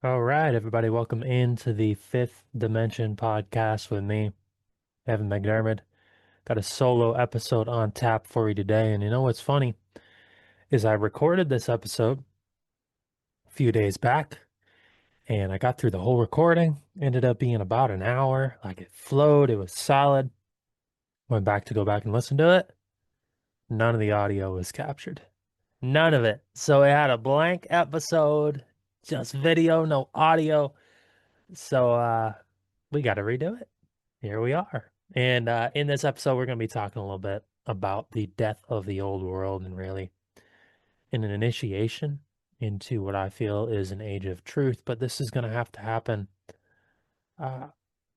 All right, everybody, welcome into the Fifth Dimension podcast with me, Evan McDermott. Got a solo episode on tap for you today. And you know what's funny is I recorded this episode a few days back and I got through the whole recording. Ended up being about an hour. Like it flowed, it was solid. Went back to go back and listen to it. None of the audio was captured. None of it. So it had a blank episode, just video, no audio. So we got to redo it. Here we are. And in this episode, we're going to be talking a little bit about the death of the old world and really in an initiation into what I feel is an age of truth. But this is going to have to happen, uh,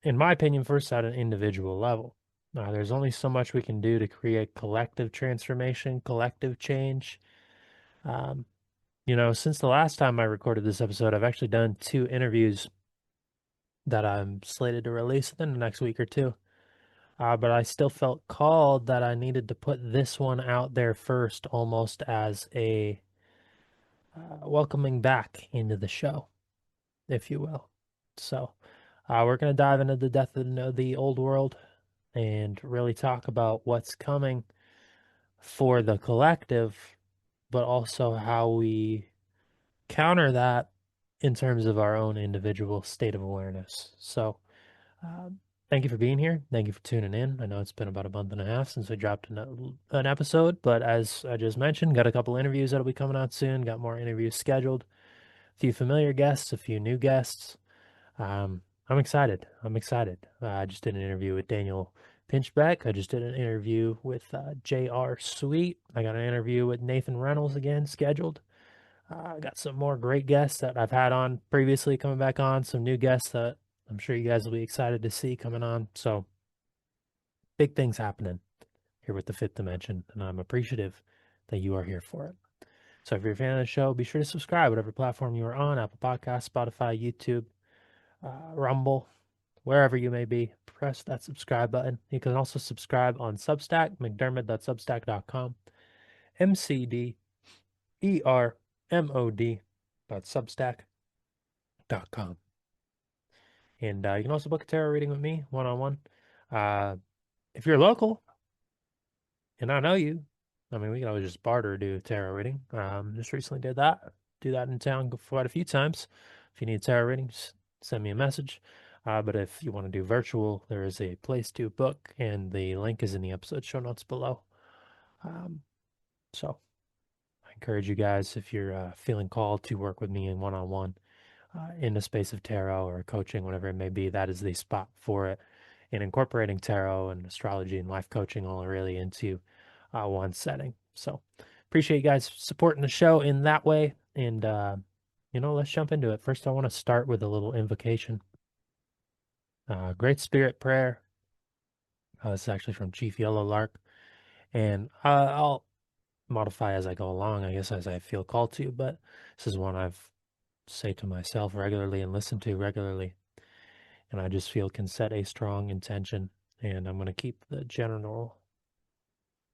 in my opinion, first at an individual level. There's only so much we can do to create collective transformation, collective change. Um, since the last time I recorded this episode, I've actually done two interviews that I'm slated to release within the next week or two. But I still felt called that I needed to put this one out there first, almost as a welcoming back into the show, if you will. So we're going to dive into the death of the old world and really talk about what's coming for the collective, but also how we counter that in terms of our own individual state of awareness. So, thank you for being here. Thank you for tuning in. I know it's been about a month and a half since we dropped an episode, but as I just mentioned, got a couple interviews that'll be coming out soon. Got more interviews scheduled. A few familiar guests, a few new guests. I'm excited. I'm excited. I just did an interview with Daniel Pinchbeck. I just did an interview with J.R. Sweet. I got an interview with Nathan Reynolds again scheduled. I got some more great guests that I've had on previously coming back on, some new guests that I'm sure you guys will be excited to see coming on. So, big things happening here with the Fifth Dimension, and I'm appreciative that you are here for it. So, if you're a fan of the show, be sure to subscribe, whatever platform you are on, Apple Podcasts, Spotify, YouTube, Rumble, wherever you may be. Press that subscribe button. You can also subscribe on Substack, mcdermott.substack.com, mcdermod.substack.com. And you can also book a tarot reading with me one-on-one. Uh, if you're local and I know you, I mean, we can always just barter do a tarot reading. Just recently did that. Do that in town quite a few times. If you need tarot readings, send me a message. But if you want to do virtual, there is a place to book, and the link is in the episode show notes below. Um, so I encourage you guys, if you're feeling called to work with me in one-on-one, in the space of tarot or coaching, whatever it may be, that is the spot for it. And incorporating tarot and astrology and life coaching all really into one setting. So appreciate you guys supporting the show in that way. And, let's jump into it. First, I want to start with a little invocation. Great Spirit prayer. This is actually from Chief Yellow Lark. And I'll modify as I go along, I guess, as I feel called to. But this is one I've say to myself regularly and listen to regularly. And I just feel can set a strong intention. And I'm going to keep the general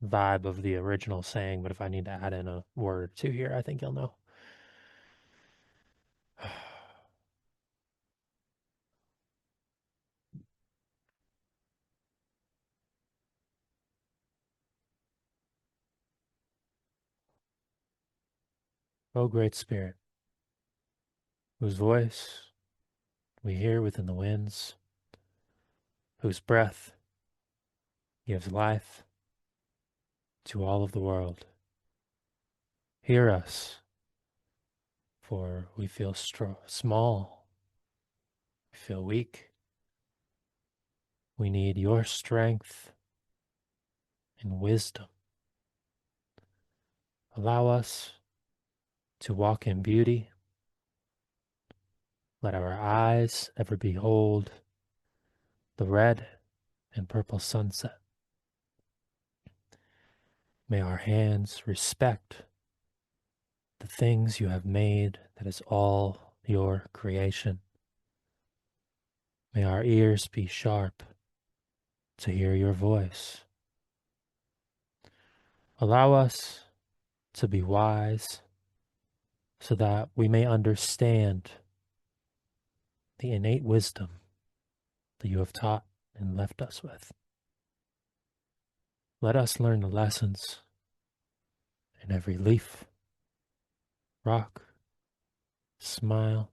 vibe of the original saying, but if I need to add in a word or two here, I think you'll know. O great Spirit, whose voice we hear within the winds, whose breath gives life to all of the world, hear us, for we feel small, we feel weak. We need your strength and wisdom. Allow us to walk in beauty. Let our eyes ever behold the red and purple sunset. May our hands respect the things you have made, that is all your creation. May our ears be sharp to hear your voice. Allow us to be wise so that we may understand the innate wisdom that you have taught and left us with. Let us learn the lessons in every leaf, rock, smile,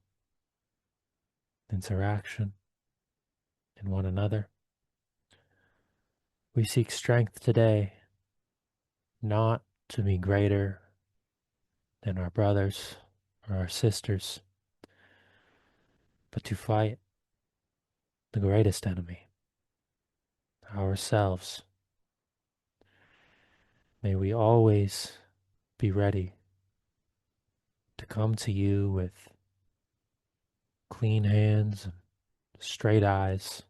interaction, in one another. We seek strength today, not to be greater than our brothers or our sisters, but to fight the greatest enemy, ourselves. May we always be ready to come to you with clean hands and straight eyes.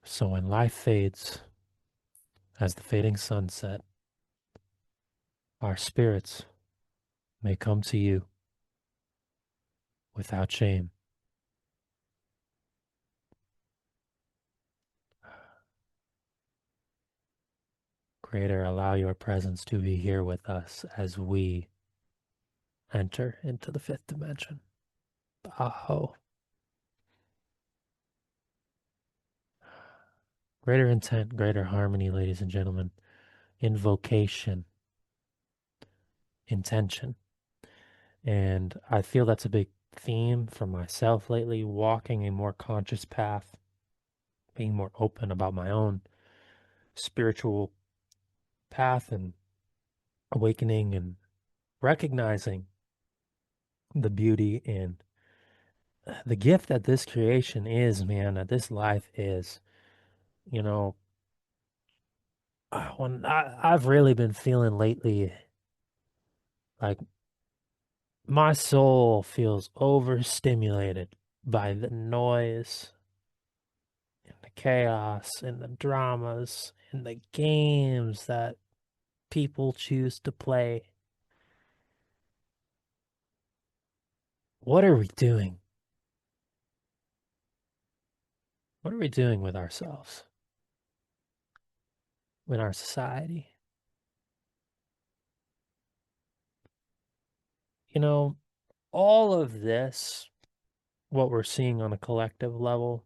So when life fades, as the fading sunset, our spirits may come to you without shame. Creator, allow your presence to be here with us as we enter into the fifth dimension. Aho. Greater intent, greater harmony, ladies and gentlemen. Invocation, intention. And I feel that's a big theme for myself lately, walking a more conscious path, being more open about my own spiritual path and awakening and recognizing the beauty and the gift that this creation is, man, that this life is. You know, when I've really been feeling lately like my soul feels overstimulated by the noise and the chaos and the dramas and the games that people choose to play. What are we doing? What are we doing with ourselves, with our society? You know, all of this, what we're seeing on a collective level,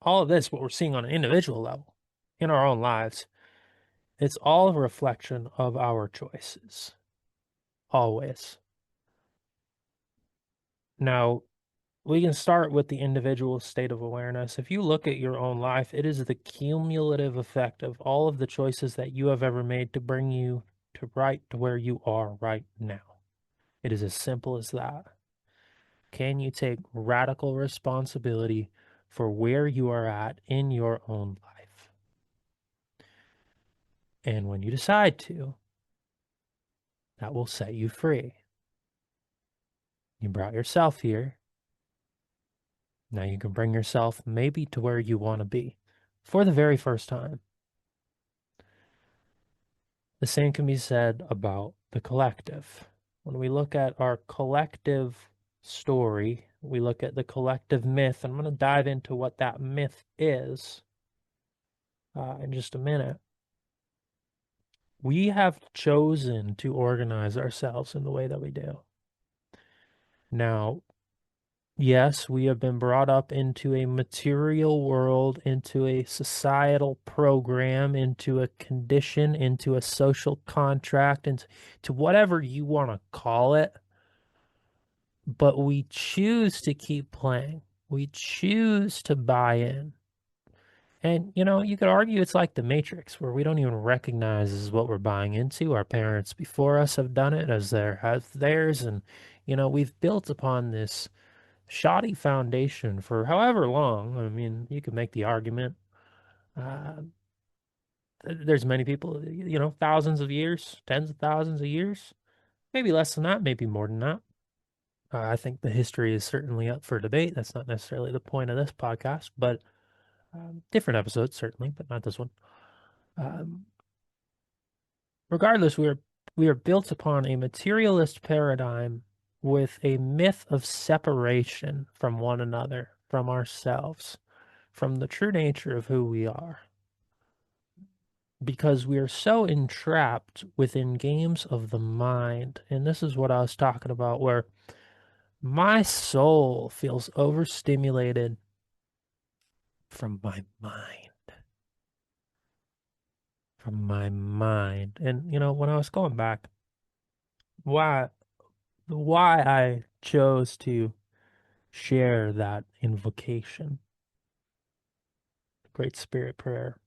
all of this, what we're seeing on an individual level in our own lives, it's all a reflection of our choices, always. Now, we can start with the individual state of awareness. If you look at your own life, it is the cumulative effect of all of the choices that you have ever made to bring you to right to where you are right now. It is as simple as that. Can you take radical responsibility for where you are at in your own life? And when you decide to, that will set you free. You brought yourself here. Now you can bring yourself maybe to where you want to be for the very first time. The same can be said about the collective. When we look at our collective story, we look at the collective myth, and I'm going to dive into what that myth is in just a minute. We have chosen to organize ourselves in the way that we do. Now, yes, we have been brought up into a material world, into a societal program, into a condition, into a social contract, into whatever you want to call it. But we choose to keep playing. We choose to buy in. And, you could argue it's like the Matrix, where we don't even recognize what we're buying into. Our parents before us have done it as theirs. And, we've built upon this shoddy foundation for however long. I mean, you could make the argument. Uh, there's many people, thousands of years, tens of thousands of years, maybe less than that, maybe more than that. I think the history is certainly up for debate. That's not necessarily the point of this podcast, but different episodes, certainly, but not this one. Um, Regardless, we are built upon a materialist paradigm with a myth of separation from one another, from ourselves, from the true nature of who we are. Because we are so entrapped within games of the mind. And this is what I was talking about, where My soul feels overstimulated from my mind. From my mind. And when I was going back, why why I chose to share that invocation, the Great Spirit Prayer.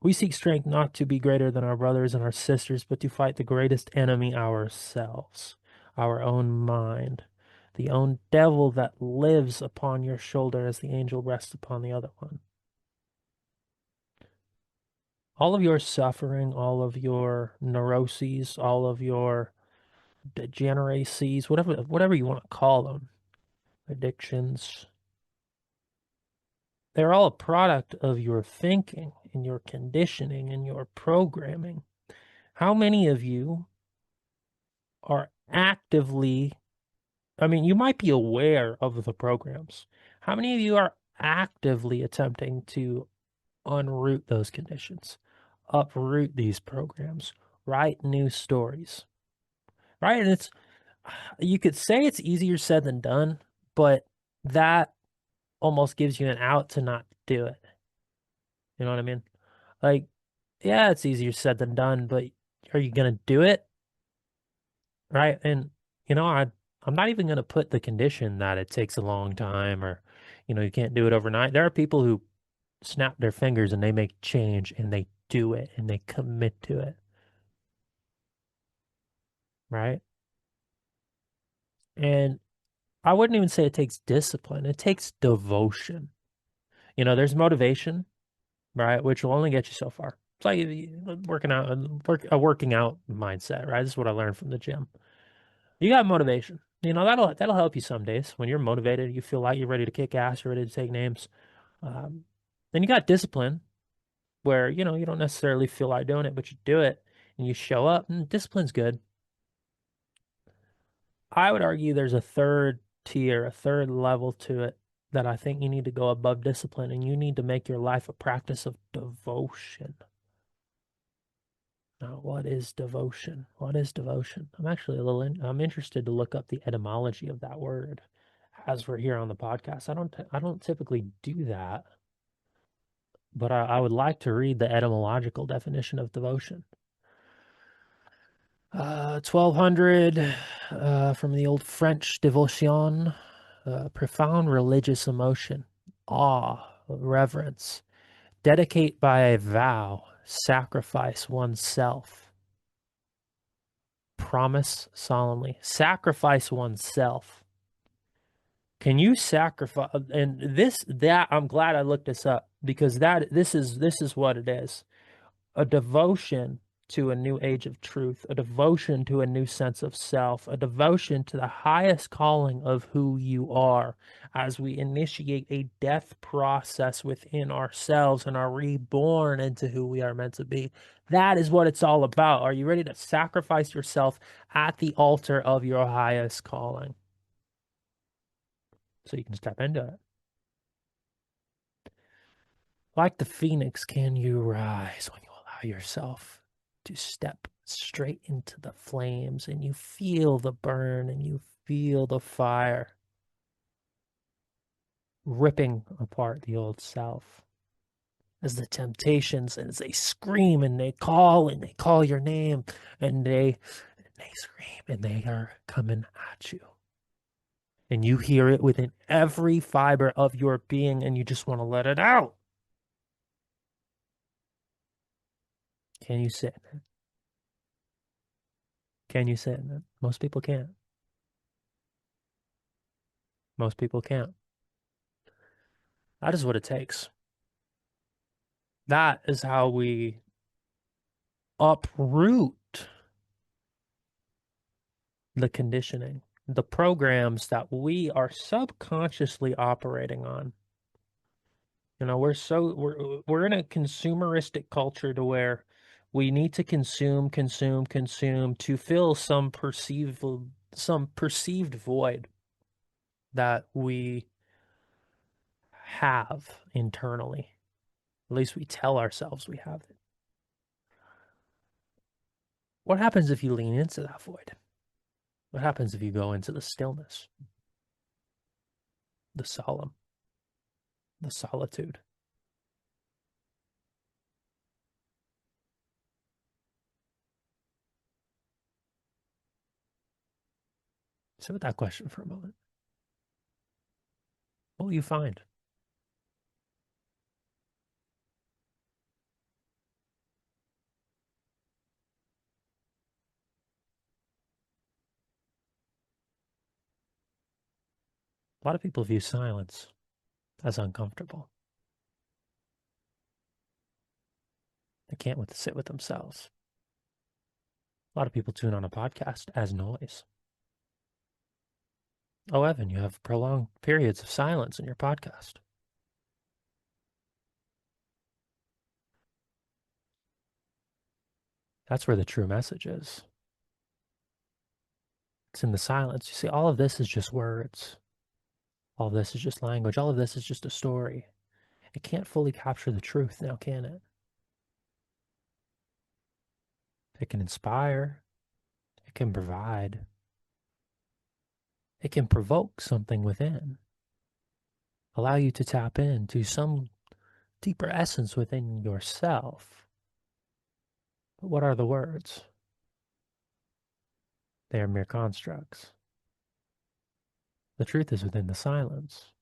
We seek strength not to be greater than our brothers and our sisters, but to fight the greatest enemy ourselves, our own mind, the own devil that lives upon your shoulder as the angel rests upon the other one. All of your suffering, all of your neuroses, all of your degeneracies, whatever you want to call them, addictions, they're all a product of your thinking and your conditioning and your programming. How many of you are actively, I mean, you might be aware of the programs. How many of you are actively attempting to unroot those conditions, uproot these programs, write new stories, right? And you could say it's easier said than done, but that almost gives you an out to not do it. You know what I mean? Like, yeah, it's easier said than done, but are you gonna do it? Right? And I'm not even gonna put the condition that it takes a long time or you can't do it overnight. There are people who snap their fingers and they make change and they do it and they commit to it, right? And I wouldn't even say it takes discipline, it takes devotion. There's motivation, right? Which will only get you so far. It's like working out, a working out mindset, right? This is what I learned from the gym. You got motivation. That'll help you some days when you're motivated. You feel like you're ready to kick ass, you're ready to take names. Um, then you got discipline, where you don't necessarily feel like doing it, but you do it and you show up. And discipline's good. I would argue there's a third tier, a third level to it that I think you need to go above discipline, and you need to make your life a practice of devotion. Now, what is devotion? What is devotion? I'm interested to look up the etymology of that word as we're here on the podcast. I don't typically do that, but I would like to read the etymological definition of devotion. 1200, from the old French devotion, profound religious emotion, awe, reverence, dedicate by a vow, sacrifice oneself. Promise solemnly. Sacrifice oneself. Can you sacrifice? And I'm glad I looked this up, because this is what it is. A devotion to a new age of truth, a devotion to a new sense of self, a devotion to the highest calling of who you are, as we initiate a death process within ourselves and are reborn into who we are meant to be. That is what it's all about. Are you ready to sacrifice yourself at the altar of your highest calling so you can step into it? Like the phoenix, can you rise when you allow yourself to step straight into the flames and you feel the burn and you feel the fire ripping apart the old self? As the temptations, as they scream and they call your name, and they scream and they are coming at you. And you hear it within every fiber of your being and you just want to let it out. Can you sit in it? Can you sit in it? Most people can't. Most people can't. That is what it takes. That is how we uproot the conditioning, the programs that we are subconsciously operating on. We're in a consumeristic culture to where we need to consume, consume, consume to fill some perceived void that we have internally. At least we tell ourselves we have it. What happens if you lean into that void? What happens if you go into the stillness, the solemn, the solitude? Sit with that question for a moment. What will you find? A lot of people view silence as uncomfortable. They can't sit with themselves. A lot of people tune on a podcast as noise. Oh, Evan, you have prolonged periods of silence in your podcast. That's where the true message is. It's in the silence. You see, all of this is just words. All of this is just language. All of this is just a story. It can't fully capture the truth now, can it? It can inspire. It can provide. It can provoke something within, allow you to tap into some deeper essence within yourself. But what are the words? They are mere constructs. The truth is within the silence.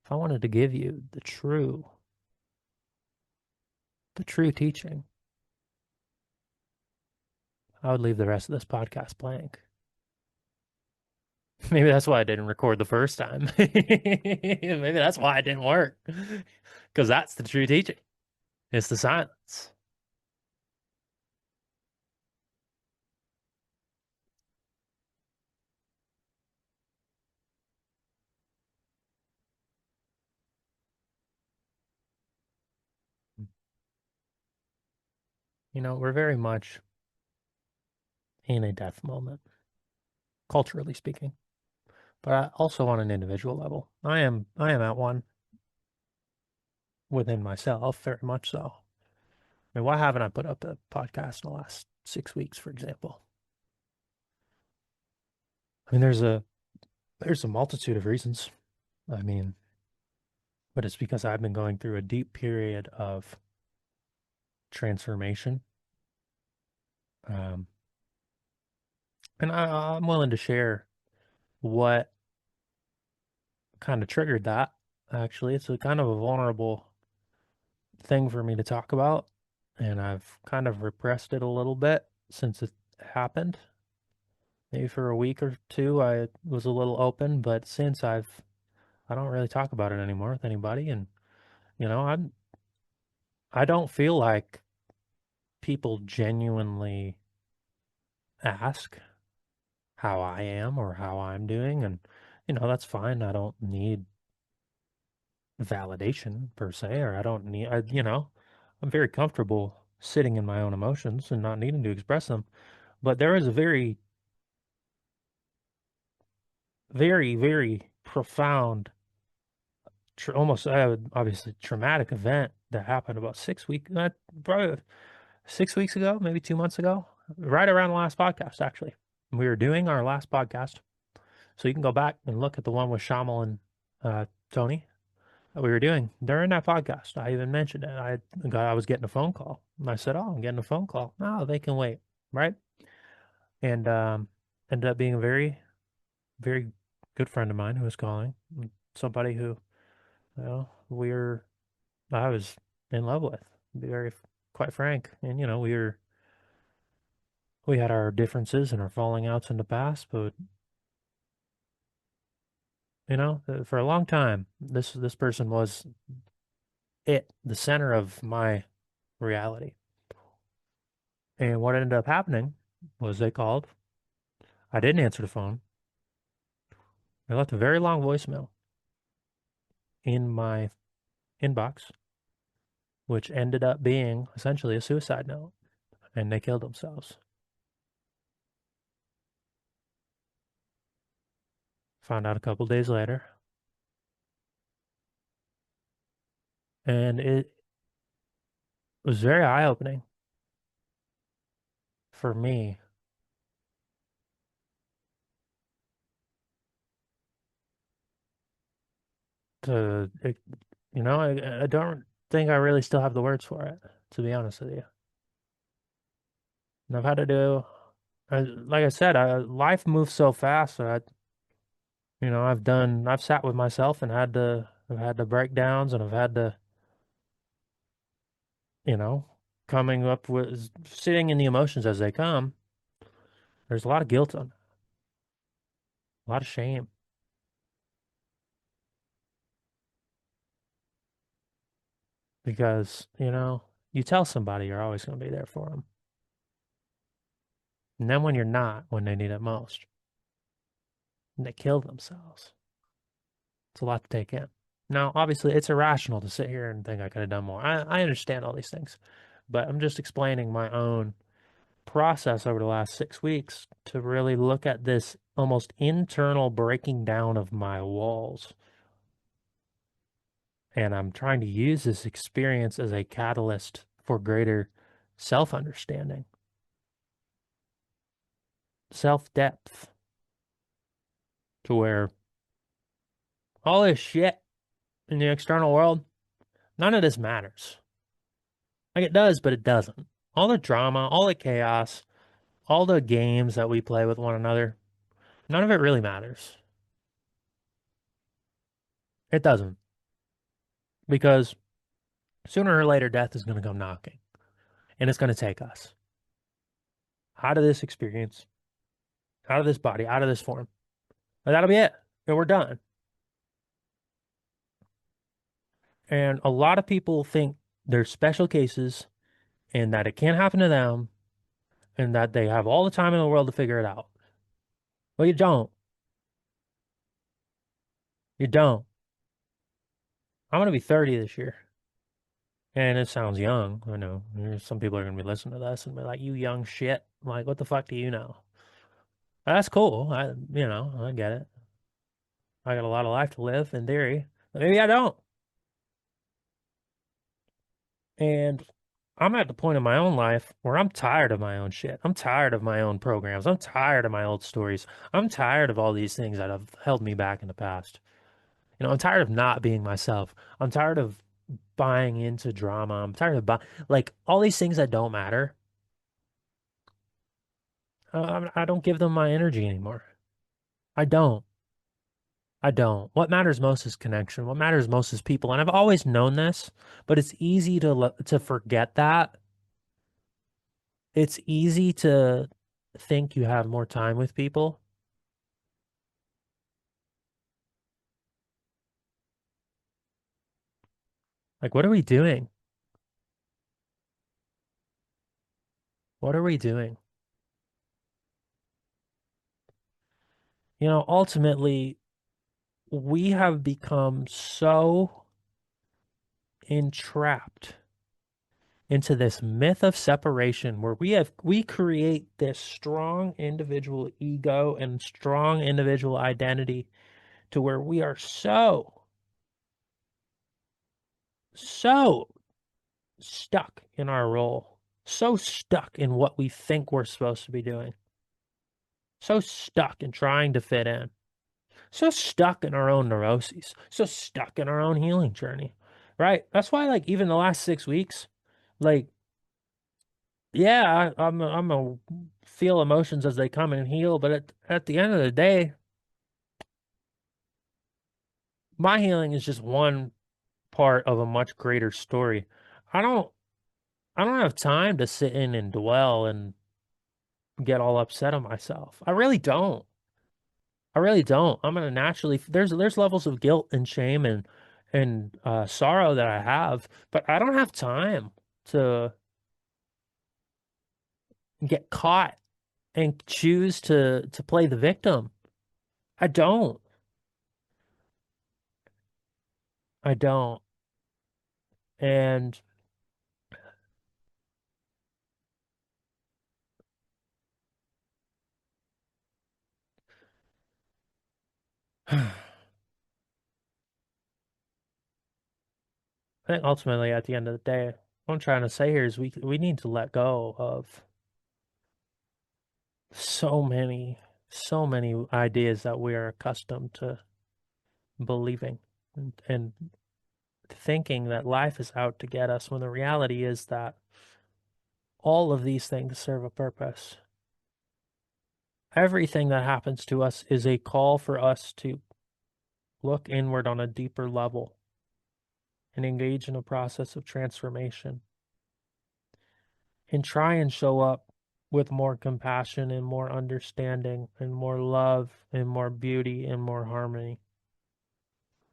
If I wanted to give you the true teaching, I would leave the rest of this podcast blank. Maybe that's why I didn't record the first time. Maybe that's why it didn't work. Because that's the true teaching. It's the silence. We're very much in a death moment, culturally speaking, but also on an individual level. I am at one within myself, very much so. I mean, why haven't I put up a podcast in the last 6 weeks, for example? I mean, there's a multitude of reasons. I mean, but it's because I've been going through a deep period of transformation. Um, and I'm willing to share what kind of triggered that. Actually, it's a kind of a vulnerable thing for me to talk about, and I've kind of repressed it a little bit since it happened. Maybe for a week or two, I was a little open, but since I don't really talk about it anymore with anybody, and you know, I don't feel like people genuinely ask how I am or how I'm doing, and that's fine. I don't need validation per se, or I don't need, I'm very comfortable sitting in my own emotions and not needing to express them. But there is a very, very, very profound, almost obviously traumatic event that happened about 6 weeks, probably 6 weeks ago, maybe 2 months ago, right around the last podcast, actually. We were doing our last podcast. So you can go back and look at the one with Shamal and Tony that we were doing during that podcast. I even mentioned it. I was getting a phone call. And I said, "Oh, I'm getting a phone call. No, they can wait." Right. And ended up being a very, very good friend of mine who was calling. Somebody who, I was in love with, to be very, quite frank. And, we had our differences and our falling outs in the past, but, for a long time, this person was the center of my reality. And what ended up happening was they called. I didn't answer the phone. They left a very long voicemail in my inbox, which ended up being essentially a suicide note, and they killed themselves. Found out a couple days later, and it was very eye-opening for me I don't think I really still have the words for it, to be honest with you. And I've had to do, like I said, life moves so fast that I've sat with myself and I've had the breakdowns, and I've had to, you know, coming up with sitting in the emotions as they come. There's a lot of guilt on, a lot of shame, because you tell somebody you're always going to be there for them, and then when you're not, when they need it most, and they kill themselves. It's a lot to take in. Now, obviously, it's irrational to sit here and think I could have done more. I understand all these things, but I'm just explaining my own process over the last 6 weeks to really look at this almost internal breaking down of my walls. And I'm trying to use this experience as a catalyst for greater self understanding, self depth, to where all this shit in the external world, none of this matters. Like it does, but it doesn't. All the drama, all the chaos, all the games that we play with one another, none of it really matters. It doesn't. Because sooner or later, death is going to come knocking, and it's going to take us out of this experience, out of this body, out of this form. And that'll be it. And we're done. And a lot of people think there's special cases and that it can't happen to them and that they have all the time in the world to figure it out. Well, you don't. You don't. I'm going to be 30 this year. And it sounds young. I know. Some people are going to be listening to this and be like, you young shit. I'm like, what the fuck do you know? That's cool. I get it. I got a lot of life to live in theory. But maybe I don't. And I'm at the point in my own life where I'm tired of my own shit. I'm tired of my own programs. I'm tired of my old stories. I'm tired of all these things that have held me back in the past. I'm tired of not being myself. I'm tired of buying into drama. I'm tired of like all these things that don't matter. I don't give them my energy anymore. I don't. I don't. What matters most is connection. What matters most is people. And I've always known this, but it's easy to forget that. It's easy to think you have more time with people. Like, what are we doing? What are we doing? Ultimately, we have become so entrapped into this myth of separation where we create this strong individual ego and strong individual identity to where we are so stuck in our role, so stuck in what we think we're supposed to be doing, so stuck in trying to fit in, so stuck in our own neuroses, so stuck in our own healing journey, right? That's why, like, even the last 6 weeks, like, yeah, I'm a feel emotions as they come and heal, but at the end of the day, my healing is just one part of a much greater story. I don't I don't have time to sit in and dwell and get all upset on myself. I really don't. I really don't. I'm gonna naturally there's levels of guilt and shame and sorrow that I have, but I don't have time to get caught and choose to play the victim. I don't. I don't. And I think ultimately at the end of the day, what I'm trying to say here is we need to let go of so many so many ideas that we are accustomed to believing. and thinking that life is out to get us when the reality is that all of these things serve a purpose. Everything that happens to us is a call for us to look inward on a deeper level and engage in a process of transformation and try and show up with more compassion and more understanding and more love and more beauty and more harmony.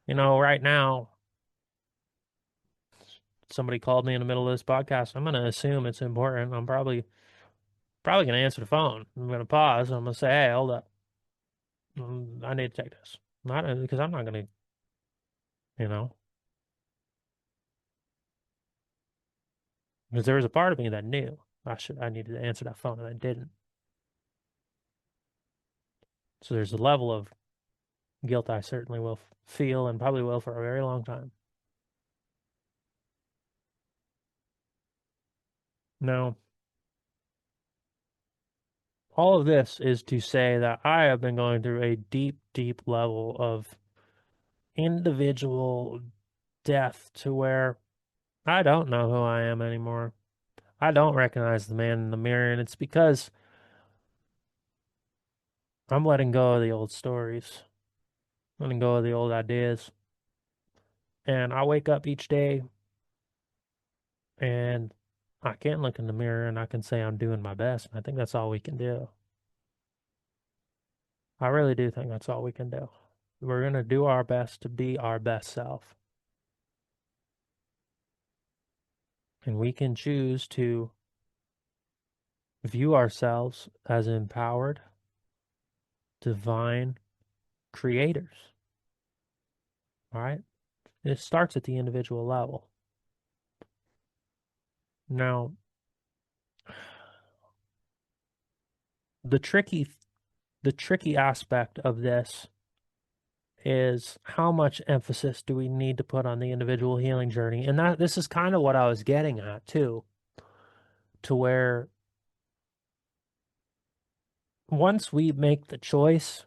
Right now, somebody called me in the middle of this podcast. I'm going to assume it's important. I'm probably going to answer the phone. I'm going to pause. I'm going to say, "Hey, hold up. I need to take this." Not because I'm not going to, you know, because there was a part of me that knew I needed to answer that phone and I didn't. So there's a level of guilt I certainly will feel and probably will for a very long time. Now, all of this is to say that I have been going through a deep, deep level of individual death to where I don't know who I am anymore. I don't recognize the man in the mirror, and it's because I'm letting go of the old stories, letting go of the old ideas. And I wake up each day and I can look in the mirror and I can say I'm doing my best. And I think that's all we can do. I really do think that's all we can do. We're going to do our best to be our best self. And we can choose to view ourselves as empowered, divine creators. All right? It starts at the individual level. Now, the tricky the tricky aspect of this is how much emphasis do we need to put on the individual healing journey? And that this is kind of what I was getting at too, to where once we make the choice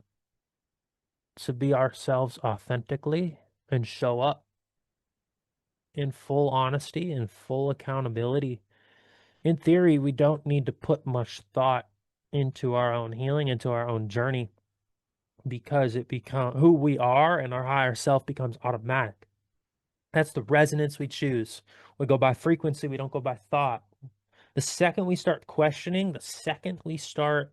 to be ourselves authentically and show up in full honesty and full accountability, in theory, we don't need to put much thought into our own healing, into our own journey, because it becomes who we are and our higher self becomes automatic. That's the resonance we choose. We go by frequency, we don't go by thought. The second we start questioning, the second we start,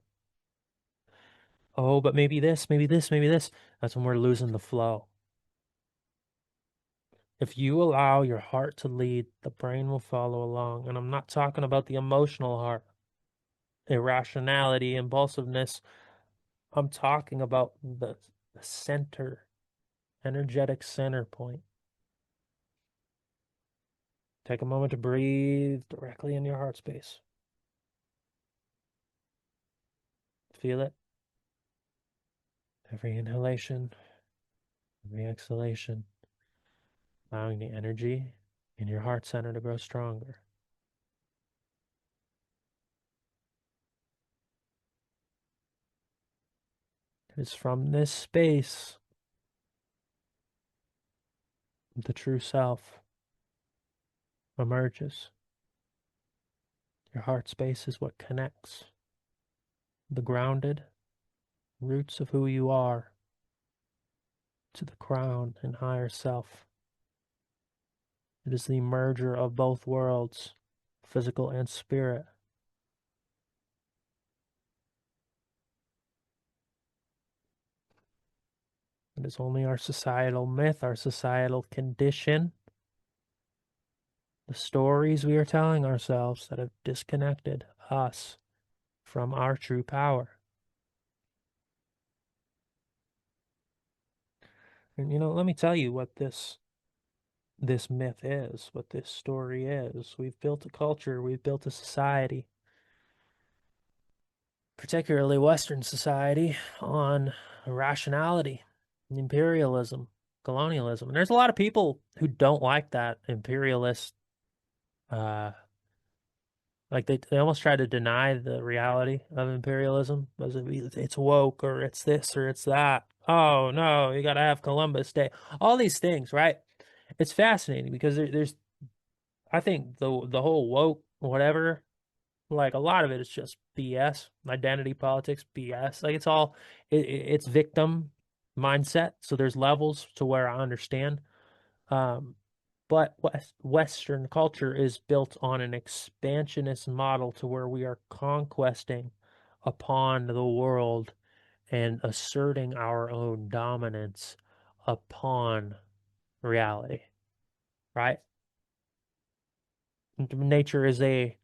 oh, but maybe this, maybe this, maybe this, that's when we're losing the flow. If you allow your heart to lead, the brain will follow along. And I'm not talking about the emotional heart, irrationality, impulsiveness. I'm talking about the center, energetic center point. Take a moment to breathe directly in your heart space. Feel it. Every inhalation, every exhalation, allowing the energy in your heart center to grow stronger. It is from this space the true self emerges. Your heart space is what connects the grounded roots of who you are to the crown and higher self. It is the merger of both worlds, physical and spirit. It is only our societal myth, our societal condition, the stories we are telling ourselves that have disconnected us from our true power. And let me tell you what this myth is, what this story is. We've built a culture, we've built a society, particularly Western society, on rationality, imperialism, colonialism. And there's a lot of people who don't like that imperialist, uh, like they almost try to deny the reality of imperialism as if it's woke or it's this or it's that. Oh no, you gotta have Columbus Day. All these things, right? It's fascinating because there's I think the whole woke whatever, like a lot of it is just BS. Identity politics, BS. Like it's victim mindset. So there's levels to where I understand. Um, but Western culture is built on an expansionist model to where we are conquesting upon the world and asserting our own dominance upon reality, right? Nature is a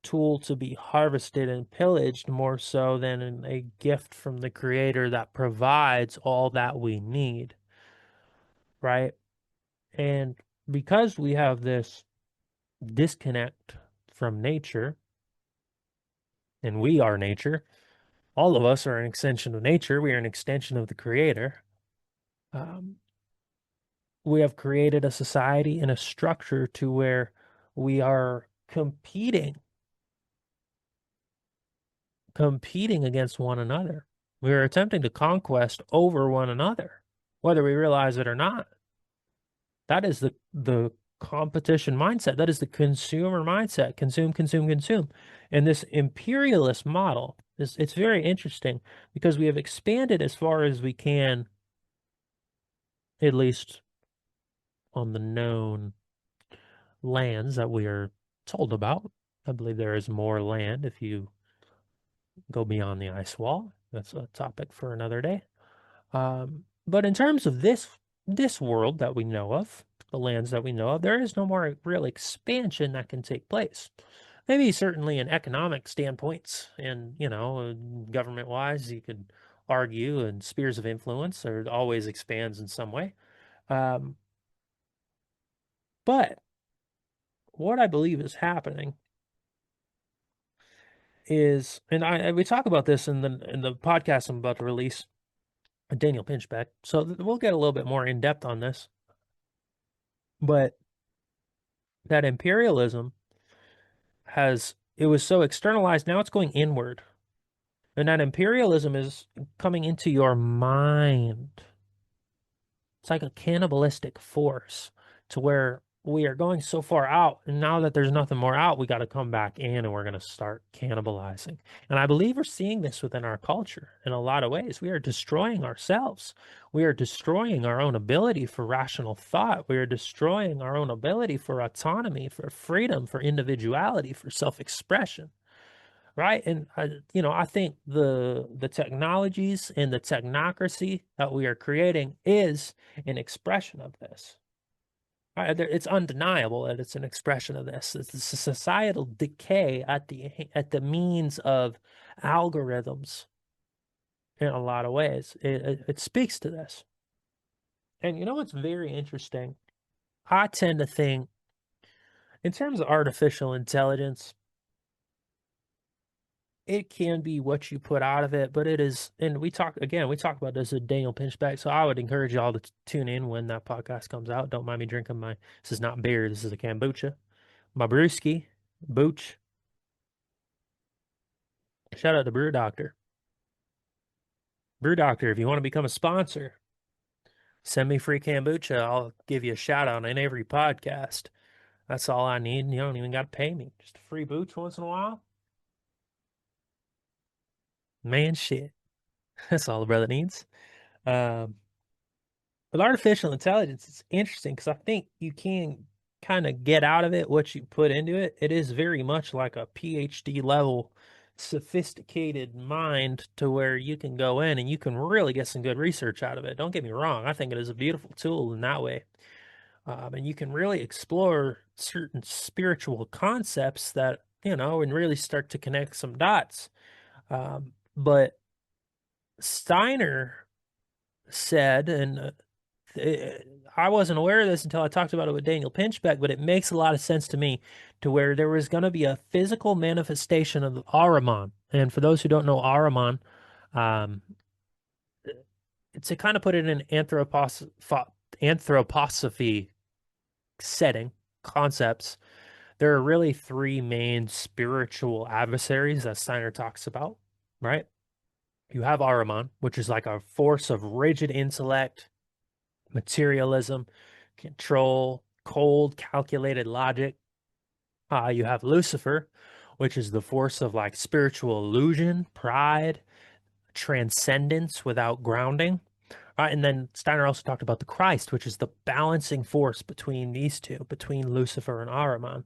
tool to be harvested and pillaged more so than a gift from the creator that provides all that we need, right? And because we have this disconnect from nature, and we are nature, all of us are an extension of nature, we are an extension of the creator. Um, we have created a society and a structure to where we are competing against one another. We are attempting to conquest over one another, whether we realize it or not. That is the competition mindset. That is the consumer mindset. Consume, consume, consume. And this imperialist model is it's very interesting because we have expanded as far as we can, at least on the known lands that we are told about. I believe there is more land if you go beyond the ice wall. That's a topic for another day. But in terms of this world that we know of, the lands that we know of, there is no more real expansion that can take place. Maybe certainly in economic standpoints and, government wise, you could argue and spheres of influence or it always expands in some way. Um, but what I believe is happening is, and we talk about this in the podcast I'm about to release, Daniel Pinchbeck. So we'll get a little bit more in depth on this. But that imperialism it was so externalized, now it's going inward. And that imperialism is coming into your mind. It's like a cannibalistic force to where we are going so far out. And now that there's nothing more out, we got to come back in and we're going to start cannibalizing. And I believe we're seeing this within our culture in a lot of ways. We are destroying ourselves. We are destroying our own ability for rational thought. We are destroying our own ability for autonomy, for freedom, for individuality, for self-expression. Right. And I think the technologies and the technocracy that we are creating is an expression of this. Right? It's undeniable that it's an expression of this. It's a societal decay at the means of algorithms in a lot of ways. It speaks to this. And you know what's very interesting? I tend to think in terms of artificial intelligence, it can be what you put out of it, but it is, and we talk about this at Daniel Pinchback, so I would encourage y'all to tune in when that podcast comes out. Don't mind me drinking this is not beer, this is a kombucha. My brewski, Booch. Shout out to Brew Doctor. Brew Doctor, if you want to become a sponsor, send me free kombucha. I'll give you a shout out in every podcast. That's all I need, and you don't even got to pay me. Just a free booch once in a while. Man, shit. That's all the brother needs. Um, With artificial intelligence, it's interesting because I think you can kind of get out of it what you put into it. It is very much like a PhD level, sophisticated mind to where you can go in and you can really get some good research out of it. Don't get me wrong, I think it is a beautiful tool in that way. And you can really explore certain spiritual concepts that, and really start to connect some dots. But Steiner said, and I wasn't aware of this until I talked about it with Daniel Pinchbeck, but it makes a lot of sense to me to where there was going to be a physical manifestation of Ahriman. And for those who don't know Ahriman, um, to kind of put it in an anthroposophy setting, concepts, there are really three main spiritual adversaries that Steiner talks about, right? You have Ahriman, which is like a force of rigid intellect, materialism, control, cold, calculated logic. You have Lucifer, which is the force of like spiritual illusion, pride, transcendence without grounding. And then Steiner also talked about the Christ, which is the balancing force between these two, between Lucifer and Ahriman,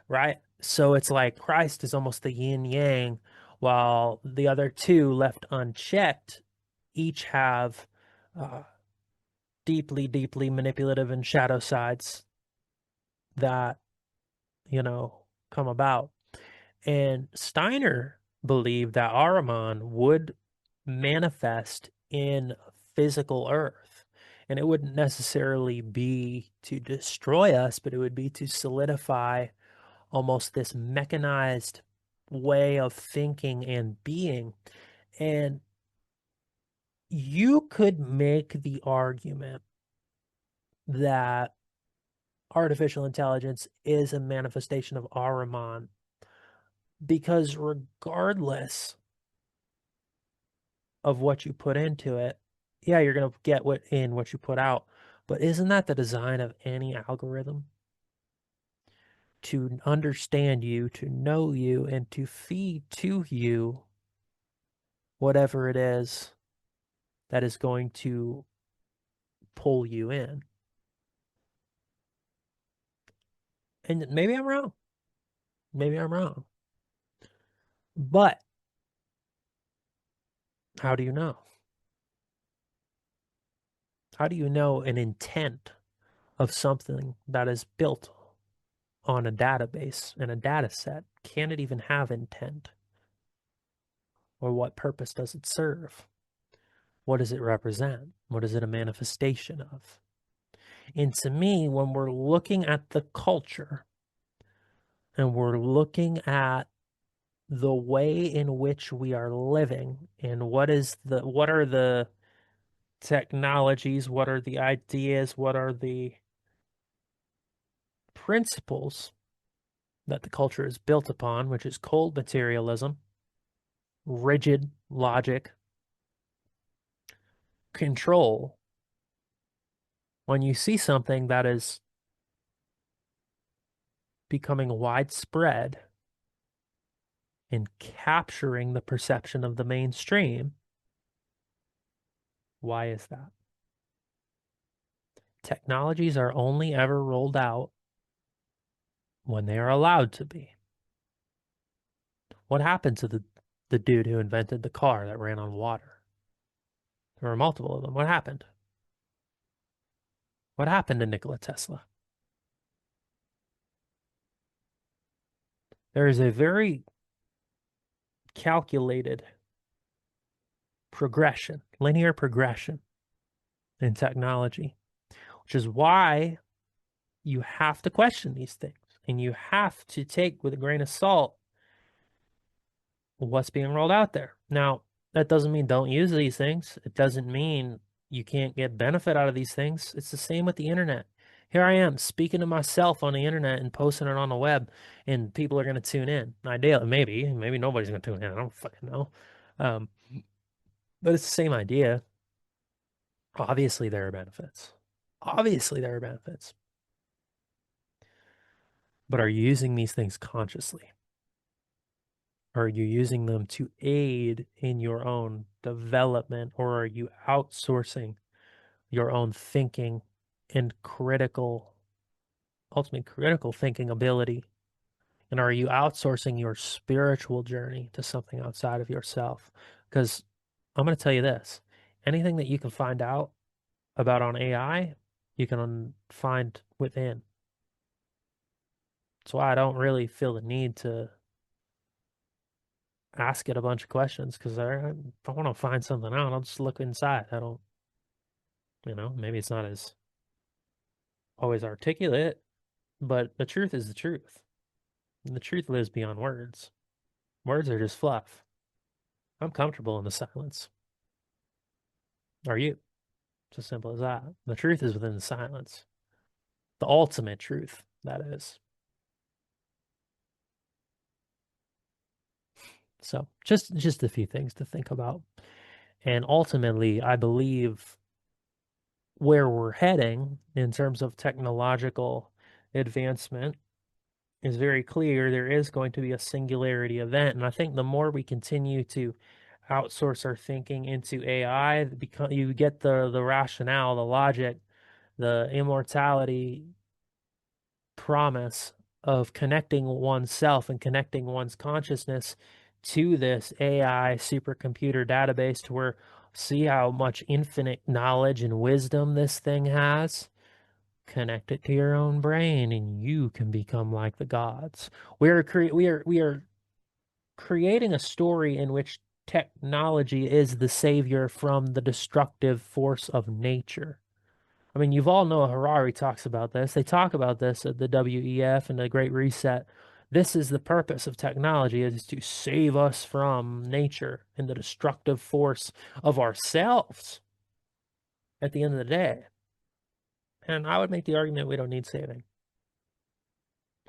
right? So it's like Christ is almost the yin yang, while the other two left unchecked each have uh, deeply, deeply manipulative and shadow sides that, you know, come about. And Steiner believed that Ahriman would manifest in physical Earth. And it wouldn't necessarily be to destroy us, but it would be to solidify almost this mechanized way of thinking and being. And you could make the argument that artificial intelligence is a manifestation of Ahriman because regardless of what you put into it, yeah, you're going to get what you put out. But isn't that the design of any algorithm? To understand you, to know you, and to feed to you whatever it is that is going to pull you in. And maybe I'm wrong. Maybe I'm wrong. But how do you know? How do you know an intent of something that is built on a database and a data set? Can it even have intent? Or what purpose does it serve? What does it represent? What is it a manifestation of? And to me, when we're looking at the culture and we're looking at the way in which we are living and what are the technologies, what are the ideas, what are the principles that the culture is built upon, which is cold materialism, rigid logic, control. When you see something that is becoming widespread and capturing the perception of the mainstream, why is that? Technologies are only ever rolled out when they are allowed to be. What happened to the dude who invented the car that ran on water? There were multiple of them. What happened? What happened to Nikola Tesla? There is a very calculated progression, linear progression in technology, which is why you have to question these things and you have to take with a grain of salt what's being rolled out there. Now, that doesn't mean don't use these things. It doesn't mean you can't get benefit out of these things. It's the same with the internet. Here I am speaking to myself on the internet and posting it on the web, and people are going to tune in. Ideally, maybe nobody's going to tune in. I don't fucking know. Um, but it's the same idea. Obviously, there are benefits. Obviously, there are benefits. But are you using these things consciously? Are you using them to aid in your own development, or are you outsourcing your own thinking and ultimately critical thinking ability? And are you outsourcing your spiritual journey to something outside of yourself? Because I'm going to tell you this, anything that you can find out about on AI, you can find within. That's why I don't really feel the need to ask it a bunch of questions because if I want to find something out, I'll just look inside. I don't, maybe it's not as always articulate, but the truth is the truth. And the truth lives beyond words. Words are just fluff. I'm comfortable in the silence. Are you? It's as simple as that. The truth is within the silence. The ultimate truth, that is. So just a few things to think about. And ultimately, I believe where we're heading in terms of technological advancement is very clear. There is going to be a singularity event. And I think the more we continue to outsource our thinking into AI, you get the rationale, the logic, the immortality promise of connecting oneself and connecting one's consciousness to this AI supercomputer database to where see how much infinite knowledge and wisdom this thing has. Connect it to your own brain and you can become like the gods. We are creating a story in which technology is the savior from the destructive force of nature. I mean, you've all know Harari talks about this. They talk about this at the WEF and the Great Reset. This is the purpose of technology, is to save us from nature and the destructive force of ourselves at the end of the day. And I would make the argument we don't need saving.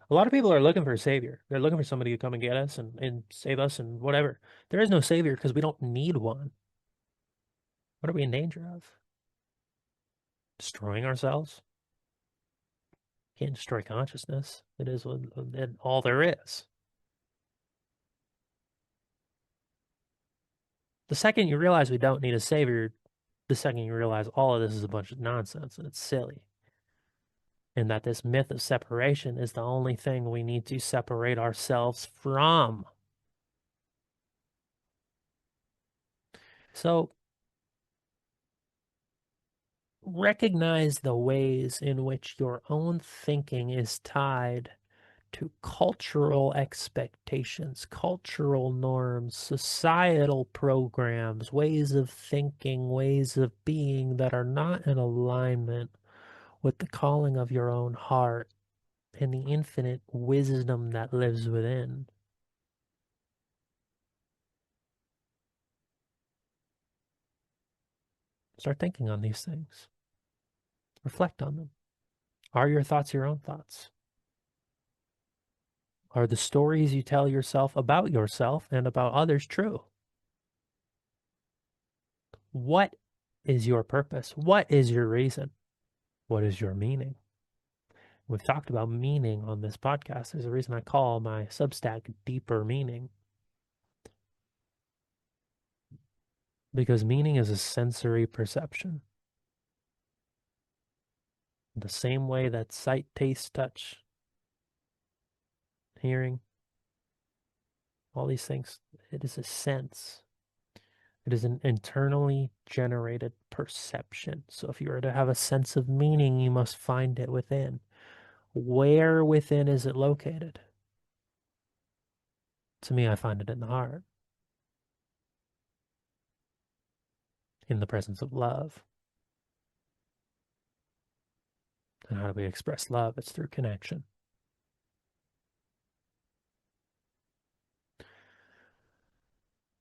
A lot of people are looking for a savior. They're looking for somebody to come and get us and save us and whatever. There is no savior because we don't need one. What are we in danger of? Destroying ourselves? Can't destroy consciousness. It is all there is. The second you realize we don't need a savior, the second you realize all of this is a bunch of nonsense and it's silly. And that this myth of separation is the only thing we need to separate ourselves from. So recognize the ways in which your own thinking is tied to cultural expectations, cultural norms, societal programs, ways of thinking, ways of being that are not in alignment with the calling of your own heart and the infinite wisdom that lives within. Start thinking on these things. Reflect on them. Are your thoughts your own thoughts? Are the stories you tell yourself about yourself and about others true? What is your purpose? What is your reason? What is your meaning? We've talked about meaning on this podcast. There's a reason I call my Substack Deeper Meaning. Because meaning is a sensory perception. The same way that sight, taste, touch, hearing, all these things, it is a sense. It is an internally generated perception. So if you were to have a sense of meaning, you must find it within. Where within is it located? To me, I find it in the heart, in the presence of love. And how do we express love? It's through connection.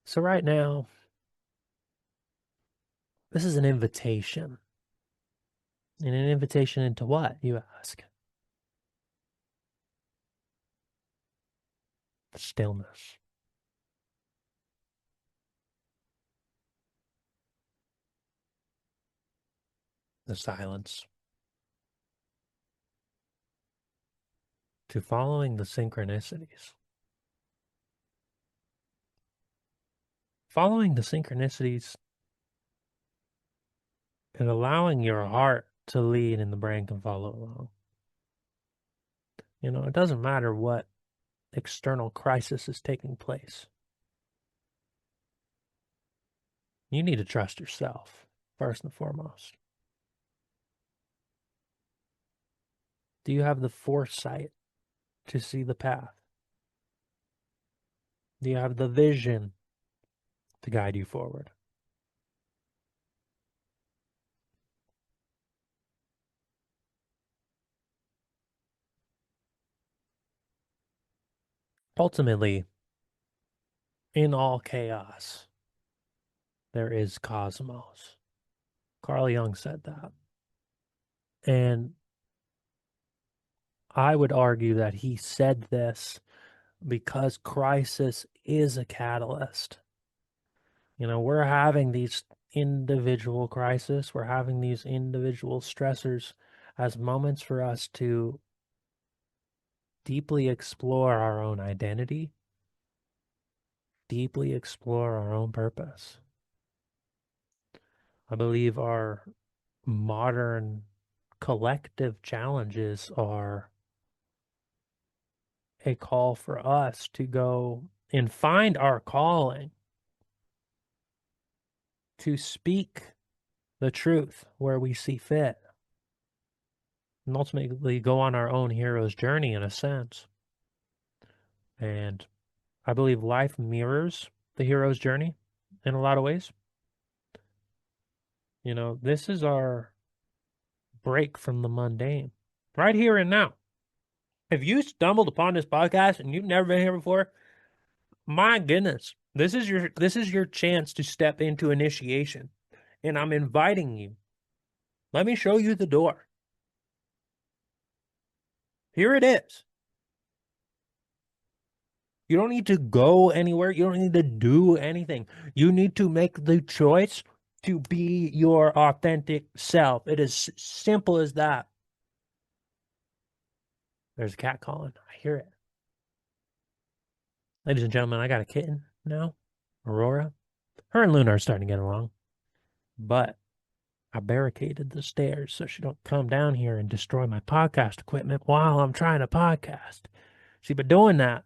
So right now, this is an invitation. And an invitation into what, you ask? Stillness. The silence. To following the synchronicities. Following the synchronicities and allowing your heart to lead and the brain can follow along. You know, it doesn't matter what external crisis is taking place. You need to trust yourself, first and foremost. Do you have the foresight to see the path? Do you have the vision to guide you forward? Ultimately, in all chaos, there is cosmos. Carl Jung said that. And I would argue that he said this because crisis is a catalyst We're having these individual crises, we're having these individual stressors as moments for us to deeply explore our own identity, deeply explore our own purpose. I believe our modern collective challenges are a call for us to go and find our calling, to speak the truth where we see fit, and ultimately go on our own hero's journey in a sense. And I believe life mirrors the hero's journey in a lot of ways. This is our break from the mundane right here and now. If you stumbled upon this podcast and you've never been here before, my goodness, this is your chance to step into initiation. And I'm inviting you. Let me show you the door. Here it is. You don't need to go anywhere. You don't need to do anything. You need to make the choice to be your authentic self. It is simple as that. There's a cat calling. I hear it. Ladies and gentlemen, I got a kitten now, Aurora. Her and Luna are starting to get along, but I barricaded the stairs so she don't come down here and destroy my podcast equipment while I'm trying to podcast. See, but doing that,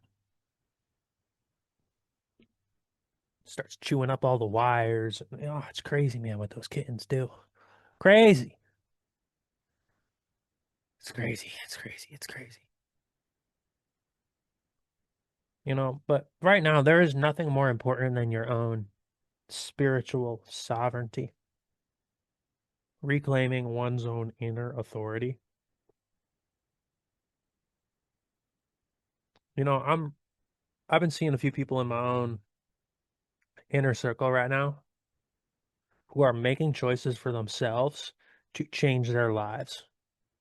starts chewing up all the wires. Oh, it's crazy, man, what those kittens do. Crazy. It's crazy. It's crazy. It's crazy. But right now, there is nothing more important than your own spiritual sovereignty, reclaiming one's own inner authority. I've been seeing a few people in my own inner circle right now who are making choices for themselves to change their lives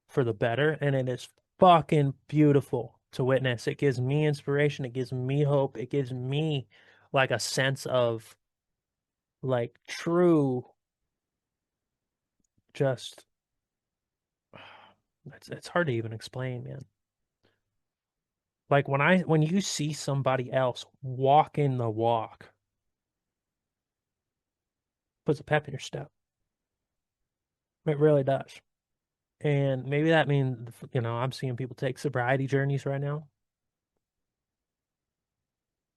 for the better, and it is fucking beautiful to witness. It gives me inspiration, it gives me hope, it gives me like a sense of like true just it's hard to even explain, man. Like when you see somebody else walk in the walk, puts a pep in your step. It really does. And maybe that means, I'm seeing people take sobriety journeys right now.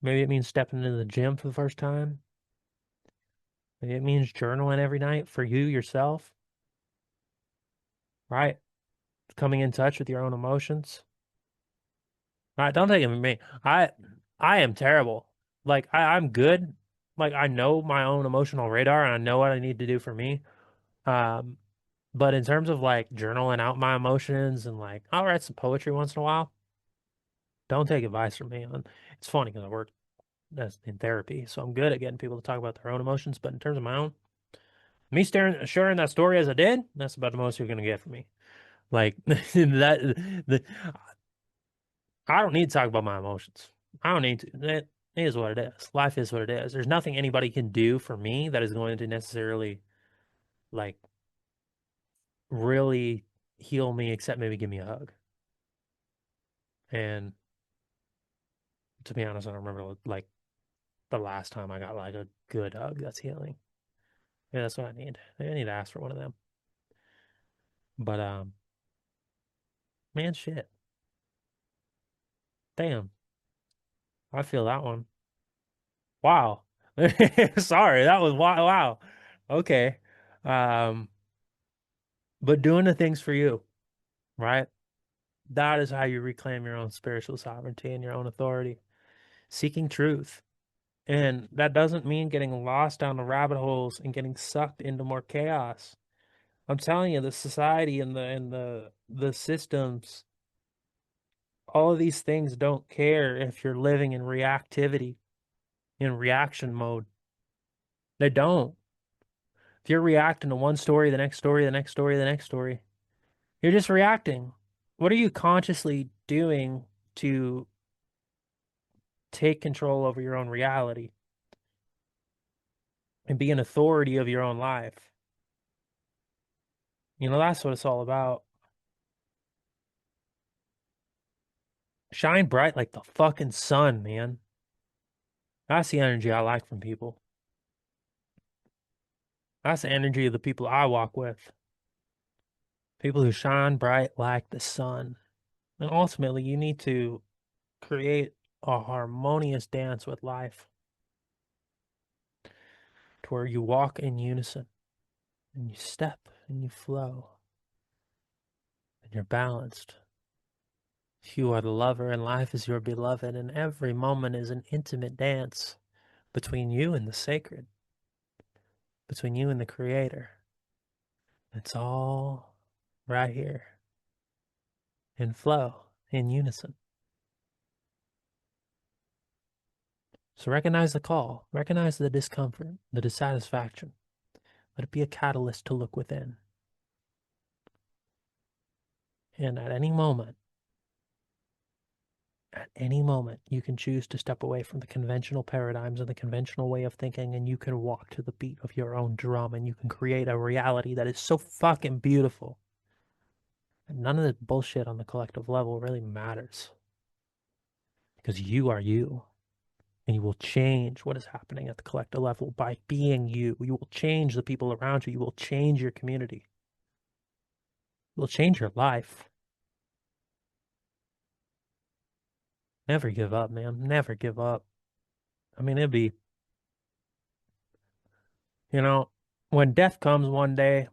Maybe it means stepping into the gym for the first time. Maybe it means journaling every night for you yourself, right? Coming in touch with your own emotions. All right, don't take it from me. I am terrible. Like I'm good. Like I know my own emotional radar and I know what I need to do for me. Um, but in terms of like journaling out my emotions and like I'll write some poetry once in a while. Don't take advice from me. And it's funny because I work as in therapy, so I'm good at getting people to talk about their own emotions. But in terms of my own, me sharing that story as I did, that's about the most you're gonna get from me. Like I don't need to talk about my emotions. I don't need to. It is what it is. Life is what it is. There's nothing anybody can do for me that is going to necessarily like really heal me except maybe give me a hug. And to be honest, I don't remember like the last time I got like a good hug that's healing. Yeah, that's what I need. I need to ask for one of them. But man, shit. Damn. I feel that one. Wow. Sorry, that was wow. Wow. Okay. Um, but doing the things for you, right? That is how you reclaim your own spiritual sovereignty and your own authority. Seeking truth. And that doesn't mean getting lost down the rabbit holes and getting sucked into more chaos. I'm telling you, the society and the systems, all of these things don't care if you're living in reactivity, in reaction mode. They don't. If you're reacting to one story, the next story, the next story, the next story, you're just reacting. What are you consciously doing to take control over your own reality? and be an authority of your own life. That's what it's all about. Shine bright like the fucking sun, man. That's the energy I like from people. That's the energy of the people I walk with. People who shine bright like the sun. And ultimately, you need to create a harmonious dance with life to where you walk in unison and you step and you flow and you're balanced. You are the lover and life is your beloved, and every moment is an intimate dance between you and the sacred, between you and the creator. It's all right here in flow, in unison. So recognize the call, recognize the discomfort, the dissatisfaction. Let it be a catalyst to look within. And at any moment, you can choose to step away from the conventional paradigms and the conventional way of thinking, and you can walk to the beat of your own drum, and you can create a reality that is so fucking beautiful. And none of this bullshit on the collective level really matters because you are you. And you will change what is happening at the collective level by being you. You will change the people around you. You will change your community. You will change your life. Never give up, man. Never give up. I mean, it'd be, you know, when death comes one day,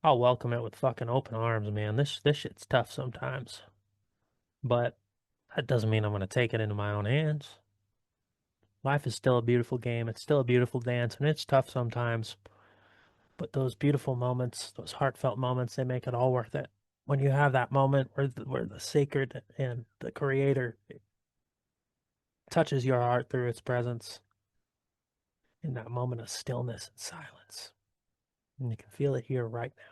I'll welcome it with fucking open arms, man. This shit's tough sometimes. But that doesn't mean I'm gonna take it into my own hands. Life is still a beautiful game. It's still a beautiful dance, and it's tough sometimes. But those beautiful moments, those heartfelt moments, they make it all worth it. When you have that moment where the sacred and the creator touches your heart through its presence, in that moment of stillness and silence, and you can feel it here right now,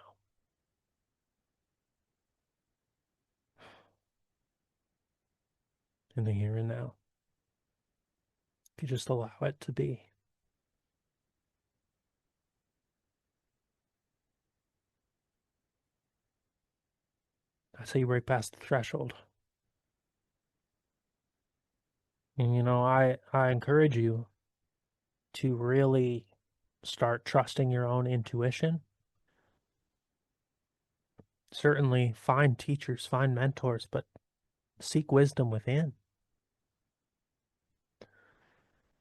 in the here and now. If you just allow it to be. That's how you break past the threshold. And I encourage you to really start trusting your own intuition. Certainly find teachers, find mentors, but seek wisdom within.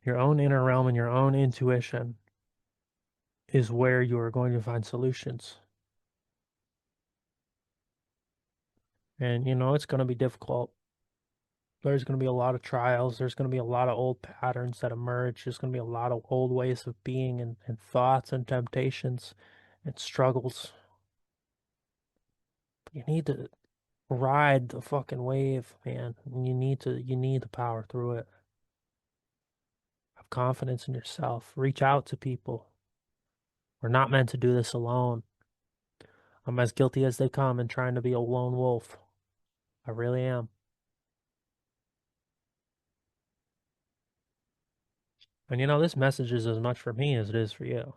Your own inner realm and your own intuition is where you are going to find solutions. And it's going to be difficult. There's going to be a lot of trials. There's going to be a lot of old patterns that emerge. There's going to be a lot of old ways of being and thoughts and temptations and struggles. But you need to ride the fucking wave, man. And you need to power through it. Have confidence in yourself. Reach out to people. We're not meant to do this alone. I'm as guilty as they come in trying to be a lone wolf. I really am. And this message is as much for me as it is for you.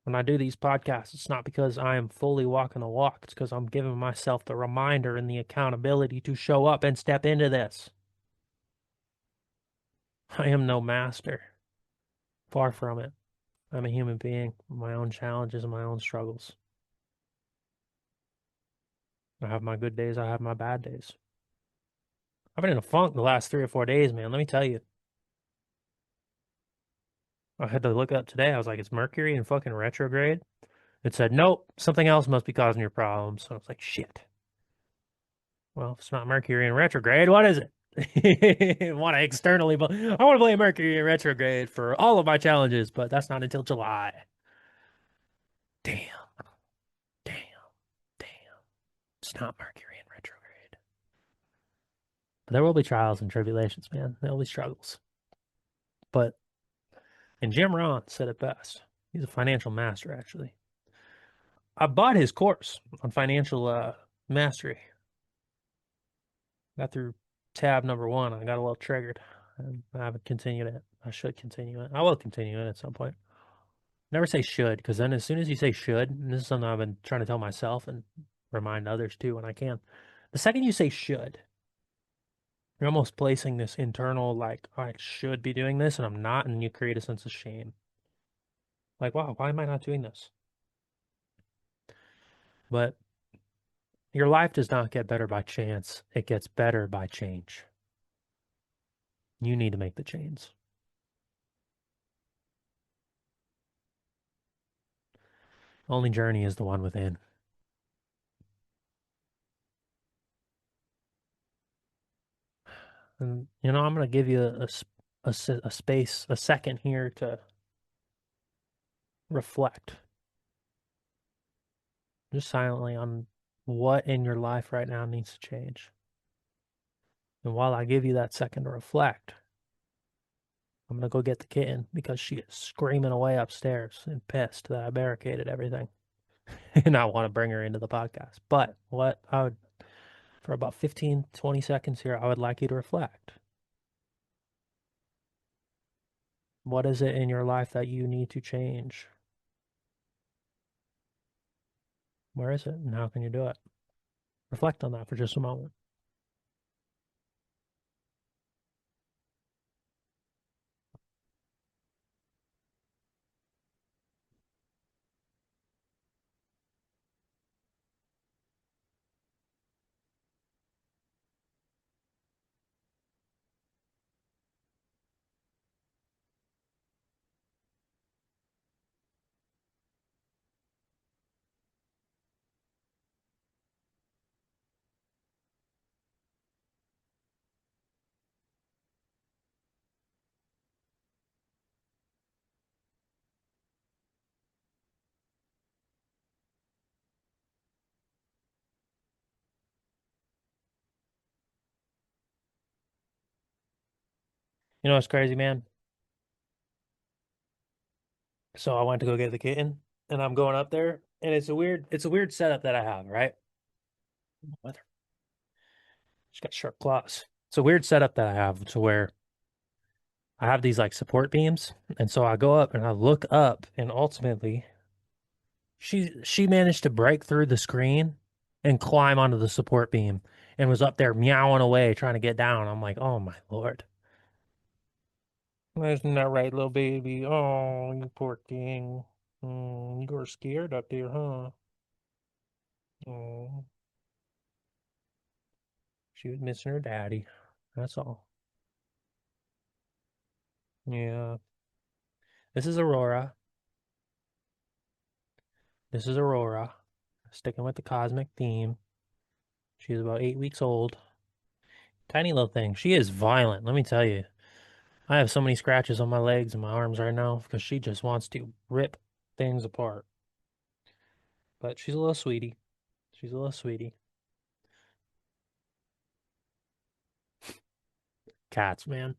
When I do these podcasts, it's not because I am fully walking the walk. It's because I'm giving myself the reminder and the accountability to show up and step into this. I am no master. Far from it. I'm a human being with my own challenges and my own struggles. I have my good days, I have my bad days. I've been in a funk the last 3 or 4 days, man. Let me tell you. I had to look up today. I was like, it's Mercury in fucking retrograde. It said, nope, something else must be causing your problems. So I was like, shit. Well, if it's not Mercury in retrograde, what is it? I want to externally, but I want to blame Mercury in retrograde for all of my challenges, but that's not until July. Damn, damn, damn. It's not Mercury in retrograde. But there will be trials and tribulations, man. There will be struggles. But, and Jim Rohn said it best. He's a financial master, actually. I bought his course on financial mastery. Got through tab number 1. I got a little triggered. And I haven't continued it. I should continue it. I will continue it at some point. Never say should, because then as soon as you say should, and this is something I've been trying to tell myself and remind others too when I can, the second you say should, you're almost placing this internal, like, I should be doing this and I'm not, and you create a sense of shame. Like, wow, why am I not doing this? But your life does not get better by chance. It gets better by change. You need to make the change. Only journey is the one within. And, I'm going to give you a space, a second here to reflect just silently on what in your life right now needs to change. And while I give you that second to reflect, I'm going to go get the kitten because she is screaming away upstairs and pissed that I barricaded everything. And I want to bring her into the podcast. But for about 15, 20 seconds here, I would like you to reflect. What is it in your life that you need to change? Where is it and how can you do it? Reflect on that for just a moment. You know what's crazy, man? So I went to go get the kitten and I'm going up there and it's a weird setup that I have, right? Weather. She's got sharp claws. It's a weird setup that I have to where I have these like support beams. And so I go up and I look up and ultimately she managed to break through the screen and climb onto the support beam and was up there meowing away trying to get down. I'm like, oh my Lord. Isn't that right, little baby? Oh, you poor thing. You were scared up there, huh? Oh, she was missing her daddy. That's all. Yeah. This is Aurora. This is Aurora. Sticking with the cosmic theme. She's about 8 weeks old. Tiny little thing. She is violent, let me tell you. I have so many scratches on my legs and my arms right now because she just wants to rip things apart. But she's a little sweetie. She's a little sweetie. Cats, man.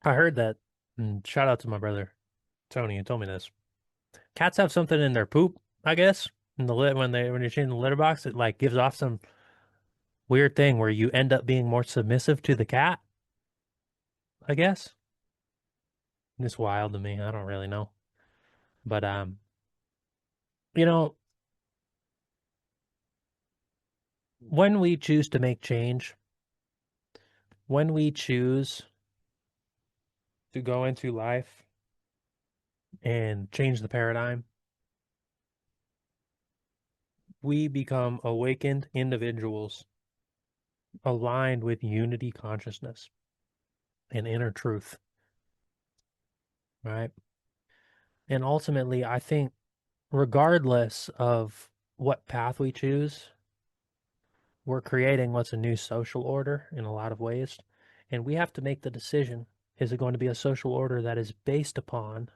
I heard that. And shout out to my brother Tony who told me this. Cats have something in their poop, I guess. In the lid when you're changing the litter box, it like gives off some weird thing where you end up being more submissive to the cat, I guess. It's wild to me. I don't really know. But you know, when we choose to make change, when we choose to go into life and change the paradigm, we become awakened individuals aligned with unity consciousness and inner truth, right? And ultimately, I think regardless of what path we choose, we're creating what's a new social order in a lot of ways. And we have to make the decision, is it going to be a social order that is based upon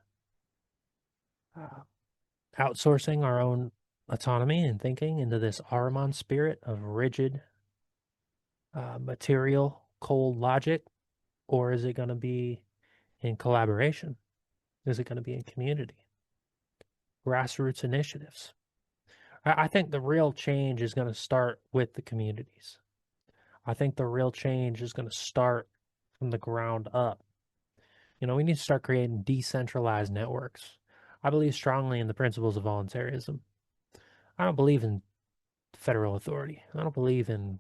uh, outsourcing our own autonomy and thinking into this Ahriman spirit of rigid, material, cold logic, or is it going to be in collaboration? Is it going to be in community, grassroots initiatives? I think the real change is going to start with the communities. I think the real change is going to start from the ground up. We need to start creating decentralized networks. I believe strongly in the principles of voluntarism. I don't believe in federal authority. I don't believe in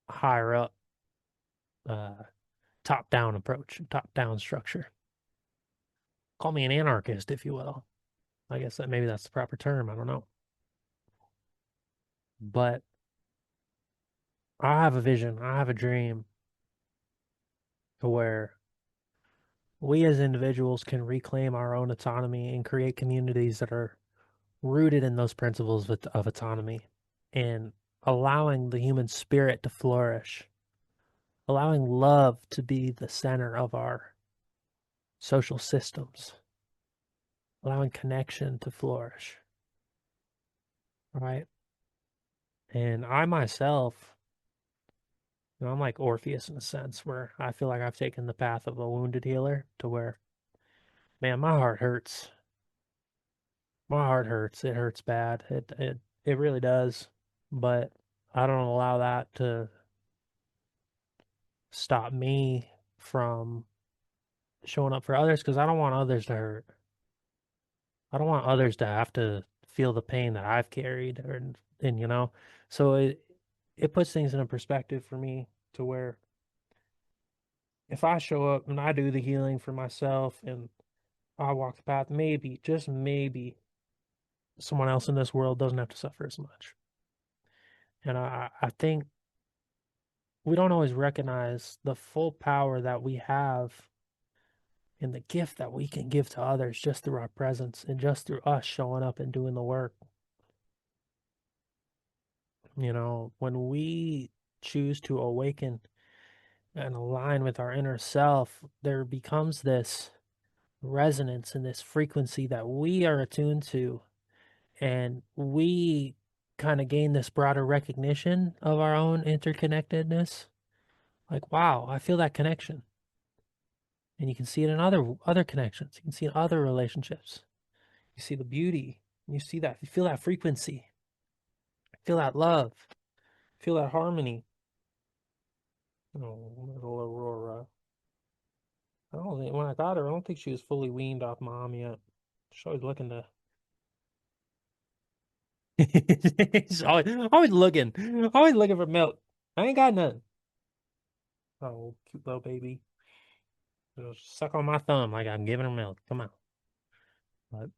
higher up, uh, top down approach, top down structure. Call me an anarchist, if you will. I guess that maybe that's the proper term. I don't know. But I have a vision. I have a dream where we as individuals can reclaim our own autonomy and create communities that are rooted in those principles of autonomy and allowing the human spirit to flourish, allowing love to be the center of our social systems, allowing connection to flourish, right? And I myself, I'm like Orpheus in a sense where I feel like I've taken the path of a wounded healer to where, man, my heart hurts. My heart hurts. It hurts bad. It really does. But I don't allow that to stop me from showing up for others because I don't want others to hurt. I don't want others to have to feel the pain that I've carried and so it puts things in a perspective for me to where if I show up and I do the healing for myself and I walk the path, maybe, just maybe, someone else in this world doesn't have to suffer as much. And I think we don't always recognize the full power that we have and the gift that we can give to others just through our presence and just through us showing up and doing the work. When we choose to awaken and align with our inner self, there becomes this resonance and this frequency that we are attuned to, and we kind of gain this broader recognition of our own interconnectedness. Like, wow, I feel that connection. And you can see it in other connections. You can see it in other relationships. You see the beauty. You see that. You feel that frequency. Feel that love. Feel that harmony. Oh, little Aurora. I don't think when I got her, I don't think she was fully weaned off mom yet. She's always looking to. She's always looking for milk. I ain't got none. Oh, cute little baby. She'll suck on my thumb like I'm giving her milk. Come on. But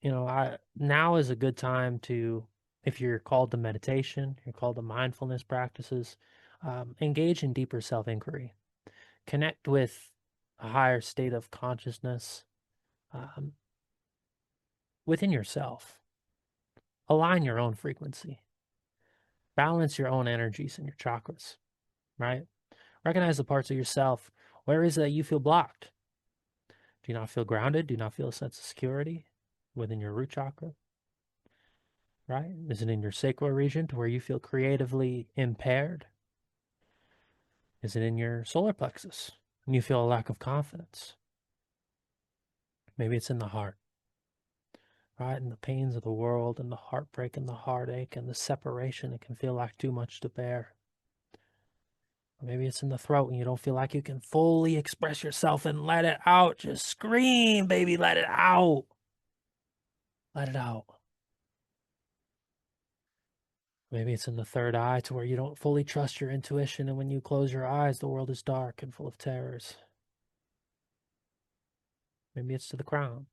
I now is a good time to, if you're called to meditation, you're called to mindfulness practices, engage in deeper self-inquiry, connect with a higher state of consciousness um, within yourself, align your own frequency, balance your own energies and your chakras, right? Recognize the parts of yourself. Where is it that you feel blocked? Do you not feel grounded? Do you not feel a sense of security within your root chakra? Right? Is it in your sacral region to where you feel creatively impaired? Is it in your solar plexus and you feel a lack of confidence? Maybe it's in the heart, right? And the pains of the world and the heartbreak and the heartache and the separation, it can feel like too much to bear. Or maybe it's in the throat and you don't feel like you can fully express yourself and let it out. Just scream, baby, let it out. Let it out. Maybe it's in the third eye to where you don't fully trust your intuition, and when you close your eyes, the world is dark and full of terrors. Maybe it's to the crown.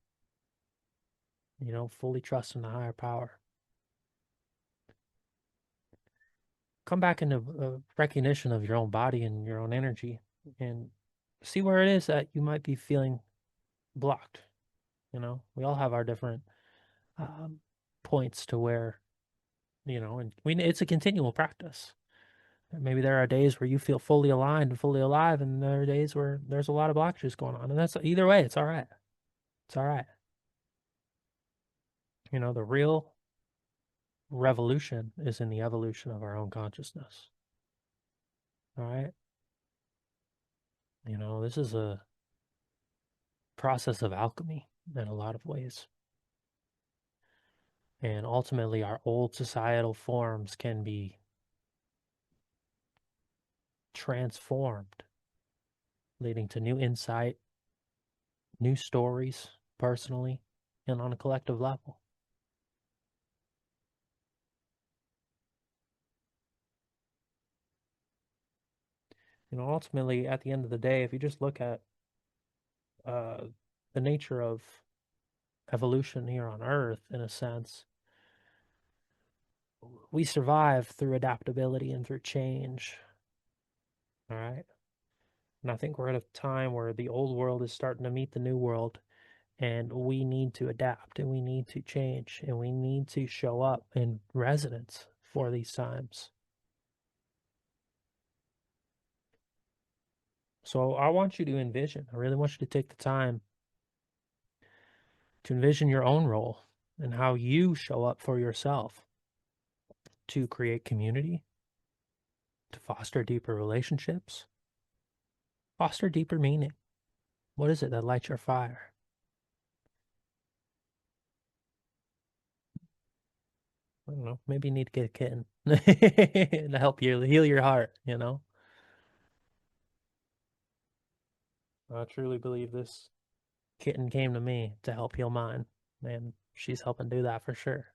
You don't fully trust in the higher power. Come back into recognition of your own body and your own energy and see where it is that you might be feeling blocked. We all have our different um, points to where, and it's a continual practice. Maybe there are days where you feel fully aligned and fully alive, and there are days where there's a lot of blockages going on. And that's either way, it's all right. It's all right. The real revolution is in the evolution of our own consciousness. All right. This is a process of alchemy in a lot of ways. And ultimately, our old societal forms can be transformed, leading to new insight, new stories, personally, and on a collective level. Ultimately, at the end of the day, if you just look at uh, the nature of evolution here on Earth, in a sense, we survive through adaptability and through change. All right. And I think we're at a time where the old world is starting to meet the new world, and we need to adapt and we need to change and we need to show up in resonance for these times. So I want you to envision, I really want you to take the time to envision your own role and how you show up for yourself to create community, to foster deeper relationships, foster deeper meaning. What is it that lights your fire? I don't know. Maybe you need to get a kitten to help you heal your heart. I truly believe this kitten came to me to help heal mine, and she's helping do that for sure.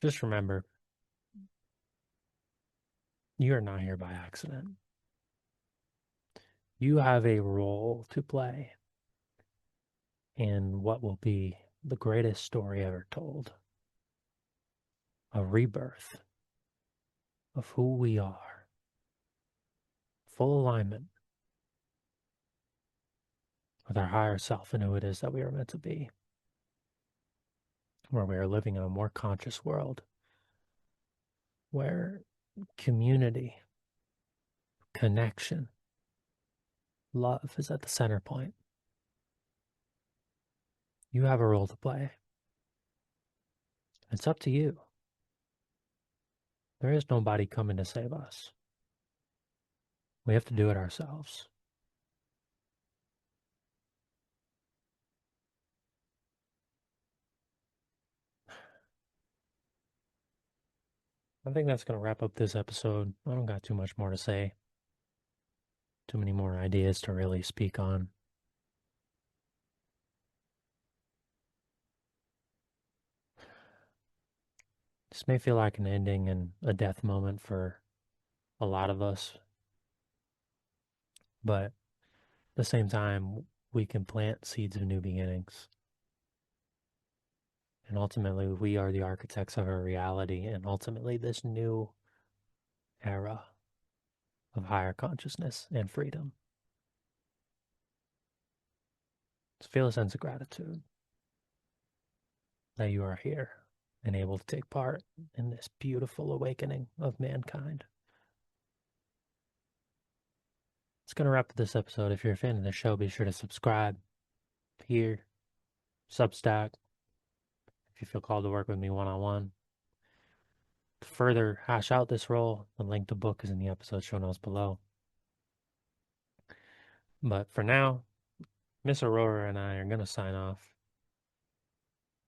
Just remember, you are not here by accident. You have a role to play in what will be the greatest story ever told, a rebirth of who we are, full alignment with our higher self and who it is that we are meant to be, where we are living in a more conscious world, where community, connection, love is at the center point. You have a role to play. It's up to you. There is nobody coming to save us. We have to do it ourselves. I think that's going to wrap up this episode. I don't got too much more to say. Too many more ideas to really speak on. This may feel like an ending and a death moment for a lot of us, but at the same time, we can plant seeds of new beginnings. And ultimately, we are the architects of our reality, and ultimately, this new era of higher consciousness and freedom. Just feel a sense of gratitude that you are here and able to take part in this beautiful awakening of mankind. It's going to wrap up this episode. If you're a fan of the show, be sure to subscribe here, Substack, if you feel called to work with me one-on-one. To further hash out this role, the link to book is in the episode show notes below. But for now, Miss Aurora and I are going to sign off,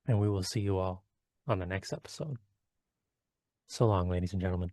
and we will see you all on the next episode. So long, ladies and gentlemen.